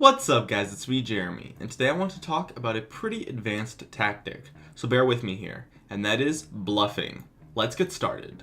What's up guys, it's me Jeremy, and today I want to talk about a pretty advanced tactic, so bear with me here, and that is bluffing. Let's get started.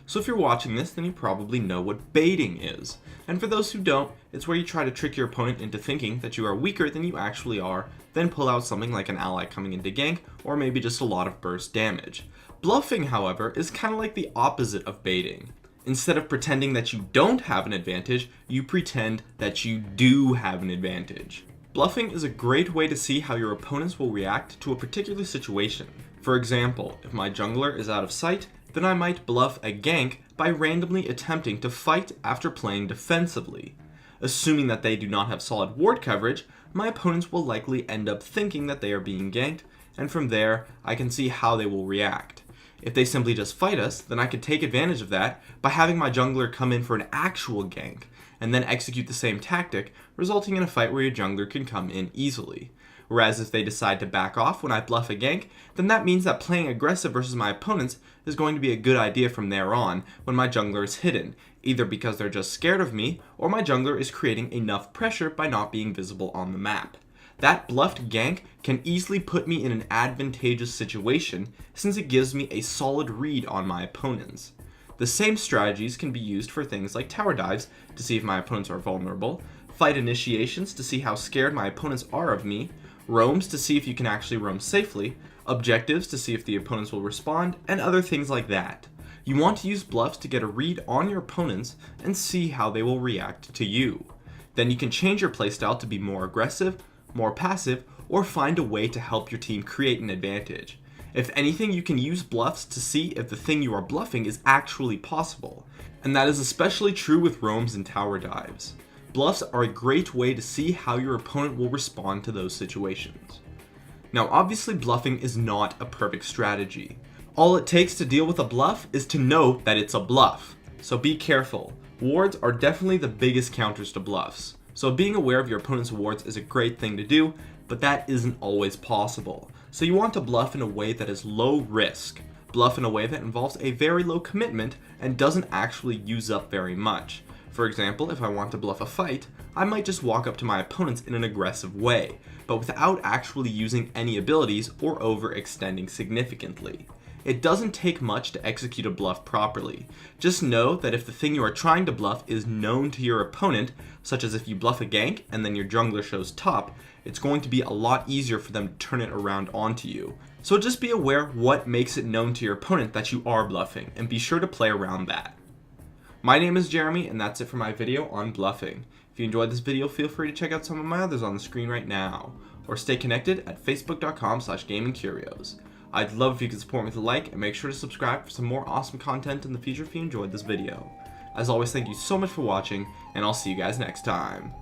So if you're watching this, then you probably know what baiting is, and for those who don't, it's where you try to trick your opponent into thinking that you are weaker than you actually are, then pull out something like an ally coming into gank, or maybe just a lot of burst damage. Bluffing, however, is kind of like the opposite of baiting. Instead of pretending that you don't have an advantage, you pretend that you do have an advantage. Bluffing is a great way to see how your opponents will react to a particular situation. For example, if my jungler is out of sight, then I might bluff a gank by randomly attempting to fight after playing defensively. Assuming that they do not have solid ward coverage, my opponents will likely end up thinking that they are being ganked, and from there, I can see how they will react. If they simply just fight us, then I could take advantage of that by having my jungler come in for an actual gank, and then execute the same tactic, resulting in a fight where your jungler can come in easily. Whereas if they decide to back off when I bluff a gank, then that means that playing aggressive versus my opponents is going to be a good idea from there on when my jungler is hidden, either because they're just scared of me, or my jungler is creating enough pressure by not being visible on the map. That bluffed gank can easily put me in an advantageous situation since it gives me a solid read on my opponents. The same strategies can be used for things like tower dives to see if my opponents are vulnerable, fight initiations to see how scared my opponents are of me, roams to see if you can actually roam safely, objectives to see if the opponents will respond, and other things like that. You want to use bluffs to get a read on your opponents and see how they will react to you. Then you can change your playstyle to be more aggressive, more passive, or find a way to help your team create an advantage. If anything, you can use bluffs to see if the thing you are bluffing is actually possible, and that is especially true with roams and tower dives. Bluffs are a great way to see how your opponent will respond to those situations. Now obviously bluffing is not a perfect strategy. All it takes to deal with a bluff is to know that it's a bluff, so be careful. Wards are definitely the biggest counters to bluffs. So being aware of your opponent's wards is a great thing to do, but that isn't always possible. So you want to bluff in a way that is low risk. Bluff in a way that involves a very low commitment and doesn't actually use up very much. For example, if I want to bluff a fight, I might just walk up to my opponents in an aggressive way, but without actually using any abilities or overextending significantly. It doesn't take much to execute a bluff properly. Just know that if the thing you are trying to bluff is known to your opponent, such as if you bluff a gank and then your jungler shows top, it's going to be a lot easier for them to turn it around onto you. So just be aware what makes it known to your opponent that you are bluffing, and be sure to play around that. My name is Jeremy, and that's it for my video on bluffing. If you enjoyed this video, feel free to check out some of my others on the screen right now, or stay connected at facebook.com/gamingcurios. I'd love if you could support me with a like, and make sure to subscribe for some more awesome content in the future if you enjoyed this video. As always, thank you so much for watching, and I'll see you guys next time.